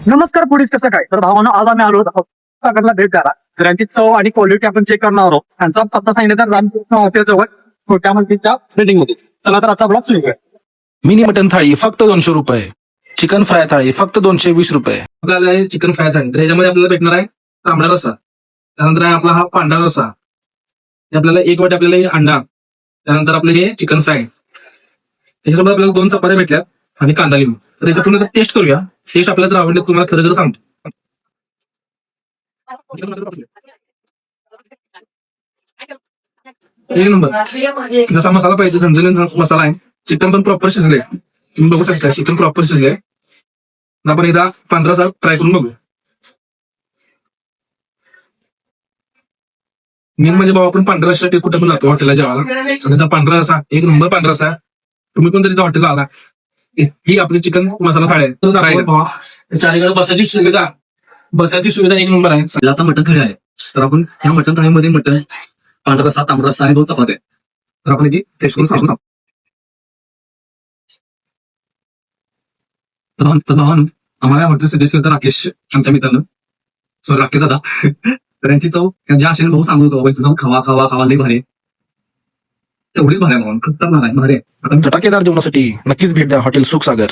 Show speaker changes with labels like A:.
A: नमस्कार पुढील कसं काय तर भावानं आज आम्ही आलो सागरला भेट द्यायला. तर यांची चव आणि क्वालिटी आपण चेक करणार आहोत. त्यांचा पत्ता सांगितलं तर रामकृष्ण हॉटेल जवळ छोट्या मंदिरच्या बिल्डिंग मध्ये. चला तर आजचा ब्लॉग सुरू करूया.
B: मिनी मटन थाळी फक्त 200 रुपये. चिकन फ्राय थाळी फक्त 220 रुपये.
C: आपल्याला आहे चिकन फ्राय थाळी. तर याच्यामध्ये आपल्याला भेटणार आहे तांबडा रस्सा, त्यानंतर आहे आपला हा पांढरा रस्सा, आपल्याला एक वाटी आपल्याला हे अंडा, त्यानंतर आपले हे चिकन फ्राय, त्याच्यासोबत आपल्याला 2 चपात्या भेटल्या आणि कांदा लिंबू. तर याच्यातून टेस्ट करूया. टेस्ट आपल्याला जर आवडले तुम्हाला खरं खरं सांगतो. एक नंबर जसा मसाला पाहिजे झणझणीत मसाला आहे. चिकन पण प्रॉपर शिजले, तुम्ही बघू शकता चिकन प्रॉपर शिजले. आपण एकदा पांढरा रस्सा ट्राय करून बघूया. मेन म्हणजे बाबा आपण पांढरा रस्सा कुठे पण जातो हॉटेलला जेवायला, त्याचा पांढरा रस्सा एक नंबर पांढरा रस्सा. तुम्ही पण तरी हॉटेलला आला ही आपली चिकन मसाला थाळी आहे. चारीकडे बसायची सुविधा एक नंबर आहे.
D: आता मटण थाळी आहे. तर आपण ह्या मटण थाळीमध्ये मटण, पांढरा रस्सा, तांबडा रस्सा आणि 2 चपात्या.
C: तर आपण याची टेस्ट करून सांगू.
D: तर भावानं आम्हाला हॉटेल सजेस्ट केलं राकेश आमच्या मित्रानं, सॉरी राकेश दादा. तर यांची चव ज्या आशेने भाऊ सांगत होतो जाऊन खावा खावा खावा लई भारी, तेवढीच भारी आहे भाऊ, खतरनाक आहे भारी आहे.
B: चटाकेदार जेवणासाठी नक्कीच भेट द्या हॉटेल सुखसागर.